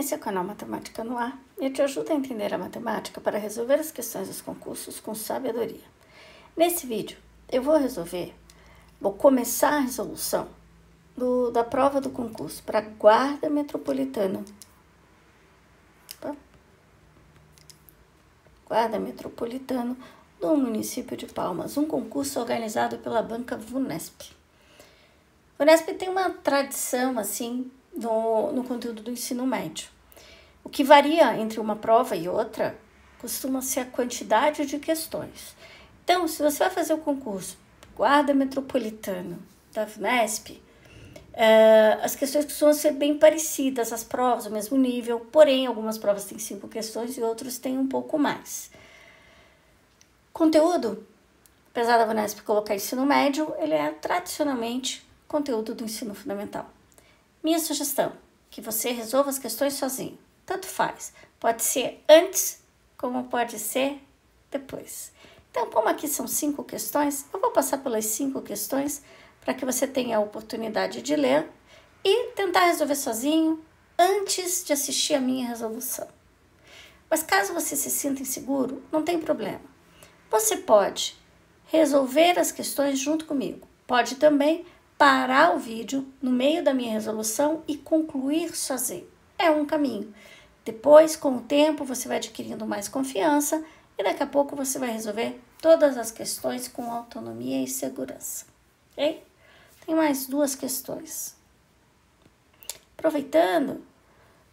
Esse é o canal Matemática no Ar e eu te ajudo a entender a matemática para resolver as questões dos concursos com sabedoria. Nesse vídeo, eu vou começar a resolução da prova do concurso para Guarda Metropolitana. Guarda Metropolitano do município de Palmas, um concurso organizado pela banca VUNESP. VUNESP tem uma tradição, assim, no conteúdo do ensino médio. O que varia entre uma prova e outra costuma ser a quantidade de questões. Então, se você vai fazer o concurso Guarda Metropolitano da VUNESP, as questões costumam ser bem parecidas, as provas ao mesmo nível, porém, algumas provas têm 5 questões e outras têm um pouco mais. Conteúdo, apesar da VUNESP colocar ensino médio, ele é tradicionalmente conteúdo do ensino fundamental. Minha sugestão, que você resolva as questões sozinho. Tanto faz, pode ser antes como pode ser depois. Então, como aqui são 5 questões, eu vou passar pelas 5 questões para que você tenha a oportunidade de ler e tentar resolver sozinho antes de assistir a minha resolução. Mas caso você se sinta inseguro, não tem problema. Você pode resolver as questões junto comigo. Pode também parar o vídeo no meio da minha resolução e concluir sozinho. É um caminho. Depois, com o tempo, você vai adquirindo mais confiança e daqui a pouco você vai resolver todas as questões com autonomia e segurança. Ok? Tem mais 2 questões. Aproveitando,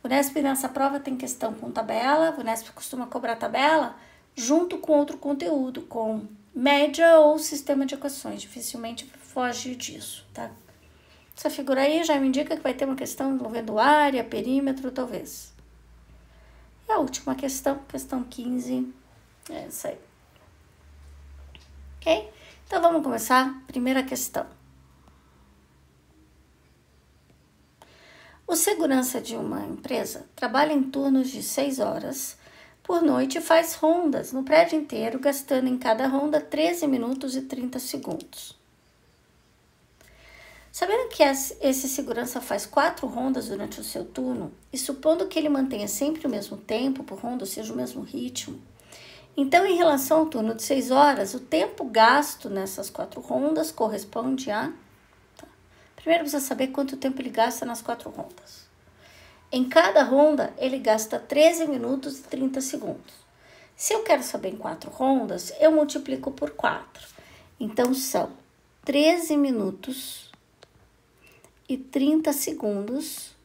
o VUNESP nessa prova tem questão com tabela. O VUNESP costuma cobrar tabela junto com outro conteúdo, com média ou sistema de equações. Dificilmente foge disso, tá? Essa figura aí já me indica que vai ter uma questão envolvendo área, perímetro, talvez. E a última questão, questão 15, é essa aí. Ok? Então, vamos começar. Primeira questão. O segurança de uma empresa trabalha em turnos de 6 horas por noite e faz rondas no prédio inteiro, gastando em cada ronda 13 minutos e 30 segundos. Sabendo que esse segurança faz 4 rondas durante o seu turno, e supondo que ele mantenha sempre o mesmo tempo por ronda, ou seja, o mesmo ritmo, então, em relação ao turno de 6 horas, o tempo gasto nessas 4 rondas corresponde a... Primeiro precisa saber quanto tempo ele gasta nas 4 rondas. Em cada ronda, ele gasta 13 minutos e 30 segundos. Se eu quero saber em 4 rondas, eu multiplico por 4. Então, são 13 minutos e 30 segundos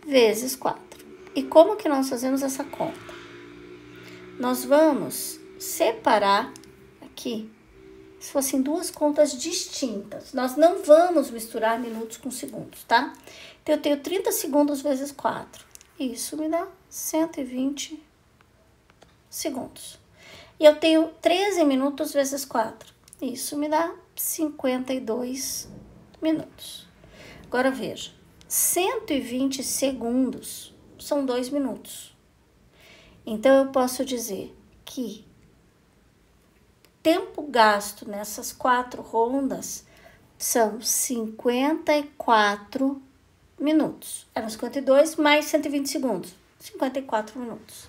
vezes 4. E como que nós fazemos essa conta? Nós vamos separar aqui, se fossem 2 contas distintas. Nós não vamos misturar minutos com segundos, tá? Então, eu tenho 30 segundos vezes 4. Isso me dá 120 segundos. E eu tenho 13 minutos vezes 4. Isso me dá 52 minutos. Agora, veja. 120 segundos são 2 minutos. Então, eu posso dizer que tempo gasto nessas 4 rondas são 54 minutos. Eram 52 mais 120 segundos. 54 minutos.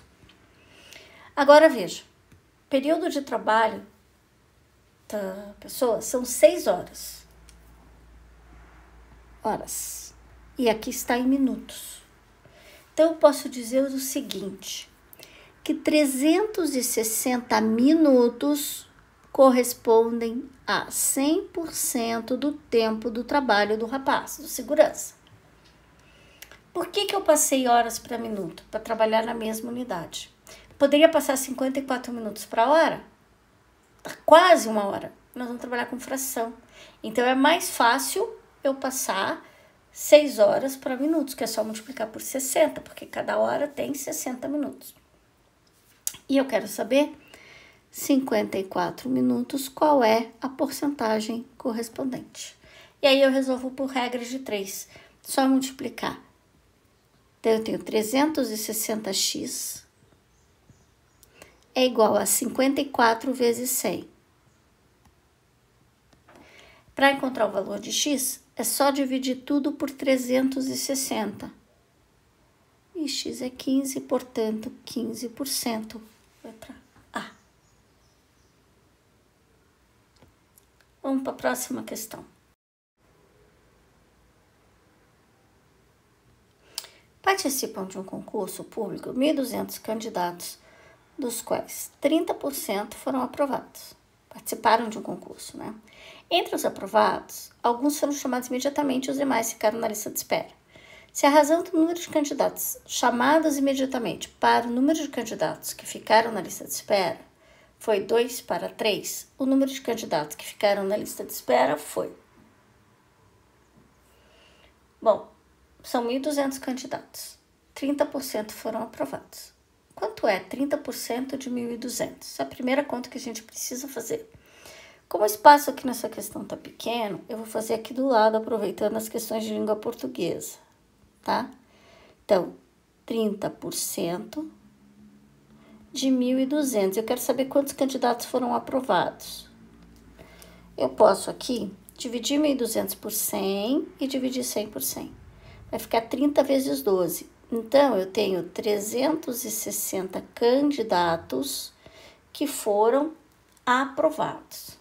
Agora, veja. Período de trabalho da pessoa são 6 horas. E aqui está em minutos. Então, eu posso dizer o seguinte, que 360 minutos correspondem a 100% do tempo do trabalho do rapaz, do segurança. Por que eu passei horas para minuto? Para trabalhar na mesma unidade. Poderia passar 54 minutos para hora? Tá quase 1 hora. Nós vamos trabalhar com fração. Então, é mais fácil eu passar 6 horas para minutos, que é só multiplicar por 60, porque cada hora tem 60 minutos. E eu quero saber, 54 minutos, qual é a porcentagem correspondente. E aí eu resolvo por regra de 3, só multiplicar. Então, eu tenho 360x é igual a 54 vezes 100. Para encontrar o valor de x, é só dividir tudo por 360. E x é 15, portanto, 15% vai para A. Vamos para a próxima questão. Participam de um concurso público 1.200 candidatos, dos quais 30% foram aprovados. Participaram de um concurso, né? Entre os aprovados, alguns foram chamados imediatamente e os demais ficaram na lista de espera. Se a razão do número de candidatos chamados imediatamente para o número de candidatos que ficaram na lista de espera foi 2 para 3, o número de candidatos que ficaram na lista de espera foi... Bom, são 1.200 candidatos. 30% foram aprovados. Quanto é 30% de 1.200? Essa é a primeira conta que a gente precisa fazer. Como o espaço aqui nessa questão está pequeno, eu vou fazer aqui do lado, aproveitando as questões de língua portuguesa, tá? Então, 30% de 1.200. Eu quero saber quantos candidatos foram aprovados. Eu posso aqui dividir 1.200 por 100 e dividir 100 por 100. Vai ficar 30 vezes 12. Então, eu tenho 360 candidatos que foram aprovados.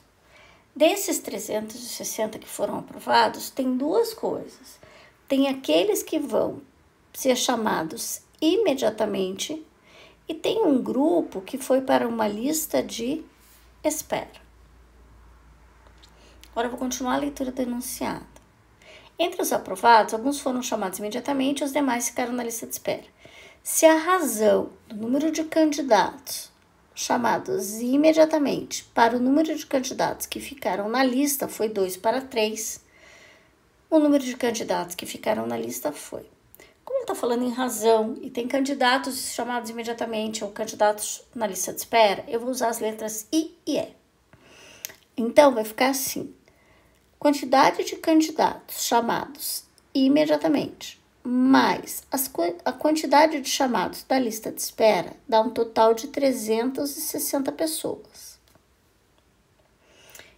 Desses 360 que foram aprovados, tem duas coisas. Tem aqueles que vão ser chamados imediatamente e tem um grupo que foi para uma lista de espera. Agora eu vou continuar a leitura do enunciado. Entre os aprovados, alguns foram chamados imediatamente e os demais ficaram na lista de espera. Se a razão do número de candidatos chamados imediatamente para o número de candidatos que ficaram na lista foi 2 para 3, o número de candidatos que ficaram na lista foi. Como ele está falando em razão e tem candidatos chamados imediatamente ou candidatos na lista de espera, eu vou usar as letras I e E. Então, vai ficar assim. Quantidade de candidatos chamados imediatamente, mais a quantidade de chamados da lista de espera, dá um total de 360 pessoas.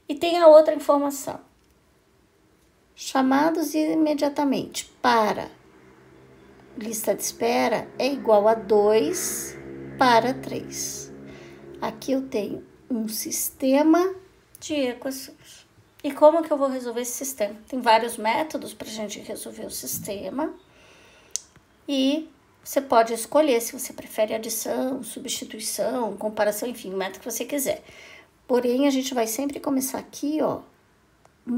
E tem a outra informação. Chamados imediatamente para lista de espera é igual a 2 para 3. Aqui eu tenho um sistema de equações. E como que eu vou resolver esse sistema? Tem vários métodos para a gente resolver o sistema. E você pode escolher se você prefere adição, substituição, comparação, enfim, o método que você quiser. Porém, a gente vai sempre começar aqui, ó,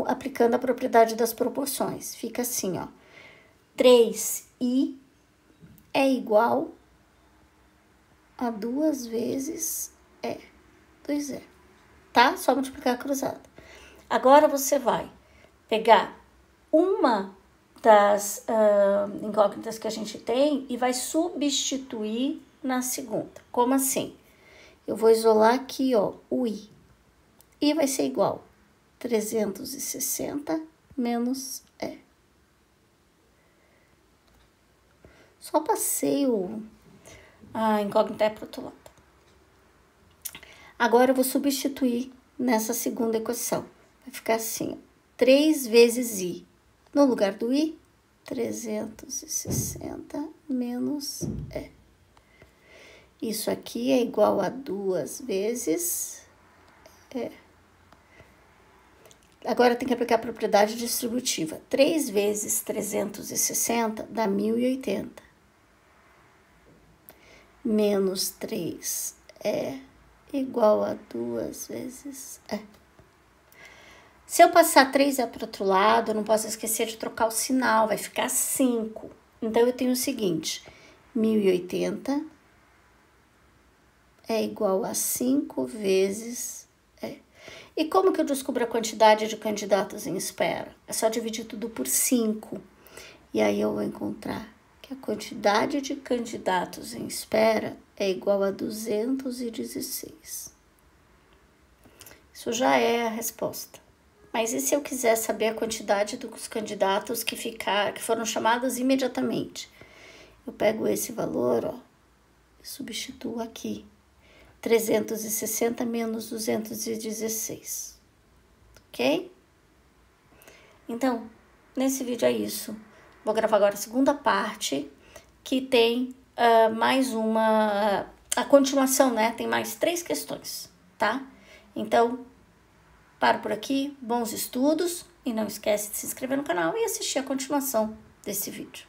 aplicando a propriedade das proporções. Fica assim, ó. 3i é igual a 2 vezes 2e. Tá? Só multiplicar cruzado. Agora você vai pegar uma das incógnitas que a gente tem e vai substituir na segunda. Como assim? Eu vou isolar aqui, ó, o i. I vai ser igual a 360 menos e. Só passei a incógnita para o outro lado. Agora eu vou substituir nessa segunda equação. Vai ficar assim, ó, 3 vezes i. No lugar do i, 360 menos e. Isso aqui é igual a 2 vezes e. Agora tem que aplicar a propriedade distributiva. 3 vezes 360 dá 1.080. Menos 3 é igual a 2 vezes e. Se eu passar 3 para o outro lado, eu não posso esquecer de trocar o sinal, vai ficar 5. Então, eu tenho o seguinte, 1.080 é igual a 5 vezes e. E como que eu descubro a quantidade de candidatos em espera? É só dividir tudo por 5. E aí, eu vou encontrar que a quantidade de candidatos em espera é igual a 216. Isso já é a resposta. Mas e se eu quiser saber a quantidade dos candidatos que foram chamados imediatamente? Eu pego esse valor, ó, e substituo aqui. 360 menos 216. Ok? Então, nesse vídeo é isso. Vou gravar agora a segunda parte, que tem mais uma... a continuação, né? Tem mais 3 questões, tá? Então, paro por aqui. Bons estudos. E não esquece de se inscrever no canal e assistir a continuação desse vídeo.